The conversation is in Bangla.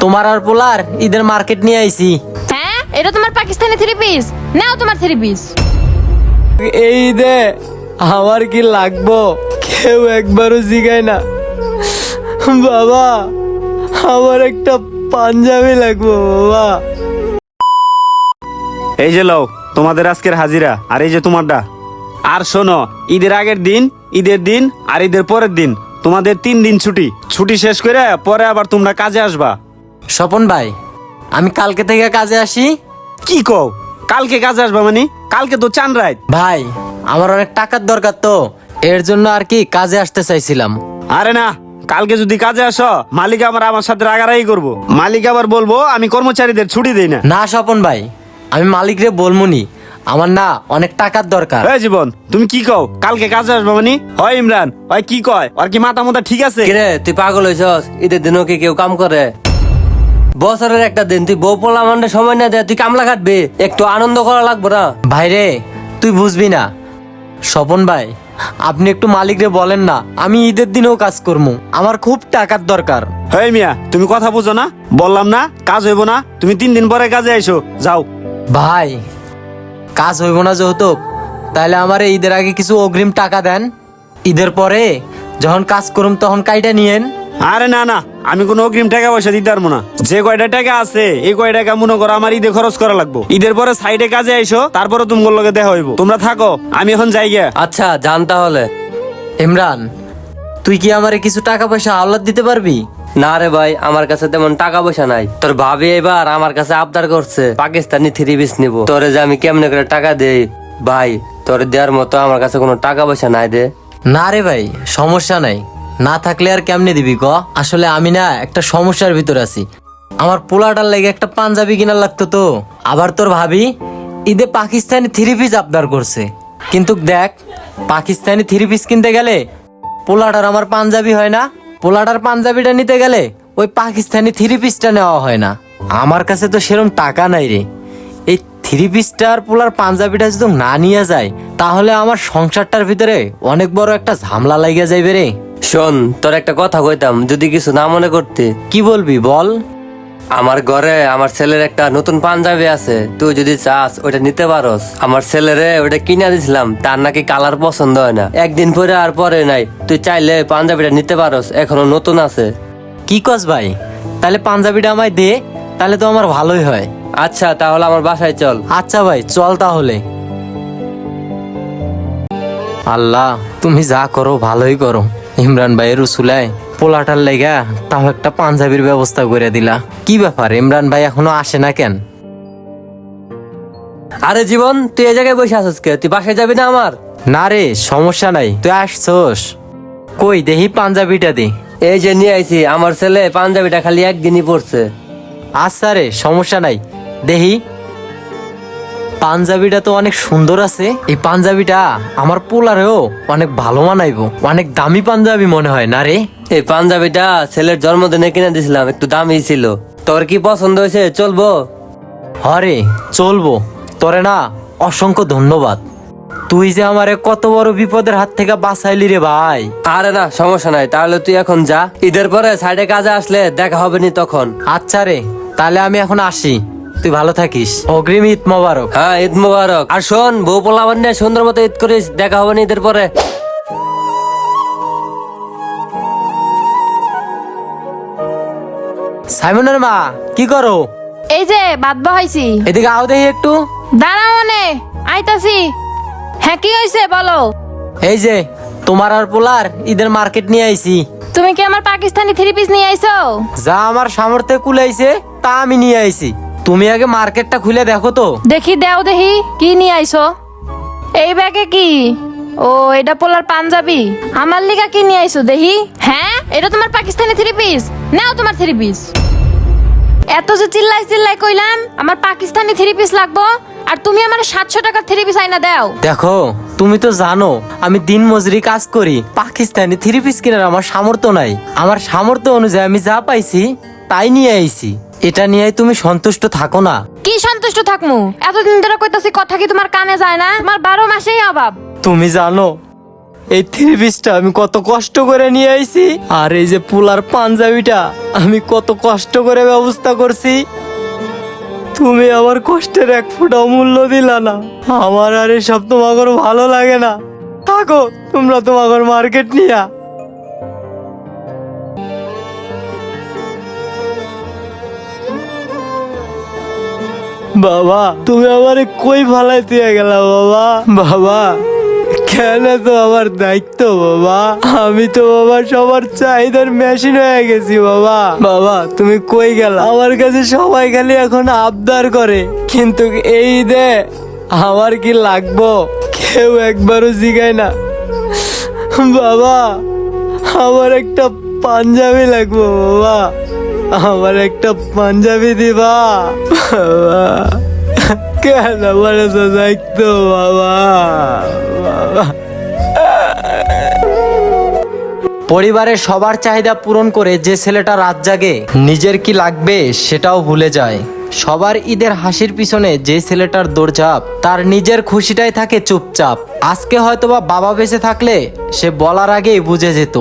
তোমার আর পোলার ঈদের মার্কেট নিয়ে আইছি। হ্যাঁ, এটা তোমার পাকিস্তানি থ্রি পিস। নাও তোমার থ্রি পিস। এই ঈদে আমার কি লাগবো কেউ একবারও জিগায় না। বাবা আমার একটা পাঞ্জাবি লাগবো বাবা। এই যে লও তোমাদের আজকের হাজিরা, আর এই যে তোমারটা। আর শোনো, ঈদের আগের দিন, ঈদের দিন আর ঈদের পরের দিন তোমাদের 3 দিন ছুটি। ছুটি শেষ করে পরে আবার তোমরা কাজে আসবা। স্বপন ভাই, আমি কালকে থেকে কাজে আসি। কি কও কালকে কাজে আসবা? মানে কালকে তো চাঁদ রাত। ভাই আমার অনেক টাকার দরকার, তো এর জন্য আর কি কাজে আসতে চাইছিলাম। আরে না, কালকে যদি কাজে আসো মালিক আমার সাথে রাগারাগি করবো। মালিক আবার বলবো আমি কর্মচারীদের ছুটি দেই না। না স্বপন ভাই, আমি মালিকরে বলমুনি, আমার না অনেক টাকার দরকার। এই জীবন, তুমি কি কও কালকে কাজে আসবা? মানে হয় ইমরান হয় কি কয়, আর কি মাথা মাথা ঠিক আছে? কিরে তুই পাগল হইছস? ঈদের দিনও কি কেউ কাম করে? বছরের একটা দিন তুই বউ পোলা মান্ডে সময় না দে, তুই কামলা কাটবি, একটু আনন্দ করা লাগবে না? ভাইরে তুই বুঝবি না। স্বপন ভাই আপনি একটু মালিকরে বলেন না, আমি ঈদের দিনেও কাজ করবো, আমার খুব টাকার দরকার। হেই মিয়া, তুমি কথা বুঝো না? বললাম না কাজ হইব না, তুমি 3 দিন পরে কাজে আইসো, যাও। ভাই কাজ হইব না যেহেতু, তাহলে আমার ঈদের আগে কিছু অগ্রিম টাকা দেন, ঈদের পরে যখন কাজ করুম তখন কাইটা নিয়েন। আরে না না, আমি কোনো অগ্রিম টাকা পয়সা দিতে পারবো না। যে কয়টা টাকা আছে এই কয় টাকা মনে করো আমার ঈদে খরচ করা লাগবে। ঈদের পরে সাইডে কাজে আইসো, তারপরে তোমার লগে দেখা হইব। তোমরা থাকো, আমি এখন যাই গিয়া। আচ্ছা জান তাহলে। ইমরান তুই কি আমারে কিছু টাকা পয়সা আওলাদ দিতে পারবি? না রে ভাই, আমার কাছে তেমন টাকা পয়সা নাই। তোর ভাবি এবার আমার কাছে আবদার করছে পাকিস্তানি থ্রি পিস নিবো। তোরে যে আমি কেমনে করে টাকা দেই ভাই, তোরে দেওয়ার মতো আমার কাছে কোনো টাকা পয়সা নাই দে। না রে ভাই, সমস্যা নাই, না থাকলে আর কেমনে দিবি ক? আসলে আমি না একটা সমস্যার ভিতরে আছি, আমার পোলাটার লেগে একটা পাঞ্জাবি কিনার লাগতো, তো আবার তোর ভাবি ঈদে পাকিস্তানি থ্রি পিস আবদার করছে। কিন্তু দেখ, পাকিস্তানি থ্রি পিস কিনতে গেলে পোলাটার আমার পাঞ্জাবি হয় না, পোলাটার পাঞ্জাবিটা নিতে গেলে ওই পাকিস্তানি থ্রি পিসটা নেওয়া হয় না। আমার কাছে তো সেরকম টাকা নাই রে। এই থ্রি পিসটার পোলার পাঞ্জাবিটা যদি না নিয়ে যায় তাহলে আমার সংসারটার ভিতরে অনেক বড় একটা ঝামেলা লাগিয়ে যাইবে রে। শোন, তোর একটা কথা কইতাম, যদি কিছু না মনে করতে। কি বলবি বল। আমার ঘরে আমার ছেলের একটা নতুন পাঞ্জাবি আছে, তুই যদি চাস ওইটা নিতে পারস। আমার ছেলেরে ওইটা কিনা দিছিলাম, তার নাকি কালার পছন্দ হয় না, একদিন পরে আর পরে নাই। তুই চাইলে পাঞ্জাবিটা নিতে পারস, এখনো নতুন আছে। কি কস ভাই, তাহলে পাঞ্জাবিটা আমায় দে, তাহলে তো আমার ভালোই হয়। আচ্ছা তাহলে আমার বাসায় চল। আচ্ছা ভাই চল তাহলে। আল্লাহ তুমি যা করো ভালোই করো। ইমরান ভাইয়ের রসুলায় পোলাটার লেগা তাও একটা পাঞ্জাবির ব্যবস্থা করে দিলা। কি ব্যাপার, ইমরান ভাই এখনো আসে না কেন? আরে জীবন, তুই এই জায়গায় বসে আছিস কে? তুই বাসায় যাবি না আমার? না রে সমস্যা নাই, তুই আসছোস। কই দেখি পাঞ্জাবিটা দে। এই যে নিয়ে আইছি, আমার ছেলে পাঞ্জাবিটা খালি একদিনই পড়ছে। আচ্ছা রে সমস্যা নাই, দেখি। পাঞ্জাবিটা তো অনেক সুন্দর আছে, এই পাঞ্জাবিটা আমার পোলারেও অনেক ভালো মানাইবো। অনেক দামি পাঞ্জাবি মনে হয় না রে? এই পাঞ্জাবিটা ছেলের জন্মদিনে কিনে দিছিলাম, একটু দামি ছিল। তোর কি পছন্দ হয়েছে? চলবো? হরে চলবো। তোরে না অসংখ্য ধন্যবাদ, তুই যে আমারে কত বড় বিপদের হাত থেকে বাঁচাইলি রে ভাই। আরে না সমস্যা নাই, তাহলে তুই এখন যা, ঈদের পরে সাইডে কাজে আসলে দেখা হবে নি তখন। আচ্ছা রে, তাহলে আমি এখন আসি, তুই ভালো থাকিস। অগ্রিম ঈদ মোবারক। হ্যাঁ ঈদ মুবারক। আর শোন, বউ পোলাবান নিয়ে সুন্দর মতো ঈদ করিস, দেখা হবে নি ঈদের পরে। সাইমনের মা কি করো? এই যে ভাত বহাইছি। এদিকে আও দেখি একটু। দাঁড়াও মনে, আইতাছি। হ্যাঁ কি হয়েছে বলো। এই যে তোমার আর পোলার ঈদের মার্কেট নিয়ে আইছি। তুমি কি আমার পাকিস্তানি থ্রি পিস নিয়ে আইছো? যা আমার সামর্থ্যে কুলাইছে তা আমি নিয়ে আইছি, তুমি আগে মার্কেটটা খুলে দেখো তো। দেখি দেও দেখি কি নিয়ে আইছো। এই ব্যাগে কি? ও এটা পোলার পাঞ্জাবি। আমার লিগা কি নিয়ে আইছো দেখি। হ্যাঁ এটা তোমার পাকিস্তানি থ্রি পিস। নাও তোমার থ্রি পিস। এত যে চিল্লাই কইলাম আমার পাকিস্তানি থ্রি পিস লাগবো, আর তুমি আমার 700 টাকার থ্রি পিস আইনা দাও। দেখো তুমি তো জানো আমি দিন মজুরি কাজ করি, পাকিস্তানি থ্রি পিস কেনার আমার সামর্থ্য নাই। আমার সামর্থ্য অনুযায়ী আমি যা পাইছি তাই নিয়ে আইছি, এটা নিয়ে তুমি সন্তুষ্ট থাকো না। কি সন্তুষ্ট থাকমু? এতদিন ধরে কইতাছি কথা কি তোমার কানে যায় না? তোমার 12 মাসেই অভাব। তুমি জানো এই থ্রি পিসটা আমি কত কষ্ট করে নিয়ে আইছি, আর এই যে পোলার পাঞ্জাবিটা আমি কত কষ্ট করে ব্যবস্থা করছি। তুমি আমার কষ্টের এক ফোঁটাও মূল্য দিলা না। আমার আর এসব তোমাকে ভালো লাগে না। থাকো তোমরা তোমাকে মার্কেট নিয়া। বাবা তুমি আমারে কই ফালাই দিয়ে গেলা বাবা? বাবা কেন তো আমার দায়িত্ব বাবা, আমি তো বাবা সবার চাহিদার মেশিন হয়ে গেছি বাবা। বাবা তুমি কই গেলা? আমার কাছে সবাই খালি এখন আবদার করে, কিন্তু এই দে আমার কি লাগবো কেউ একবারও জিগায় না। বাবা আমার একটা পাঞ্জাবি লাগবো বাবা, আমার একটা পাঞ্জাবি দিবা বাবা? কেন আমার তো দায়িত্ব বাবা। পরিবারের সবার চাহিদা পূরণ করে যে ছেলেটা রাত জাগে, নিজের কি লাগবে সেটাও ভুলে যায়। সবার ঈদের হাসির পিছনে যে ছেলেটার দৌড়ঝাঁপ, তার নিজের খুশিটাই থাকে চুপচাপ। আজকে হয়তোবা বাবা বেঁচে থাকলে সে বলার আগেই বুঝে যেত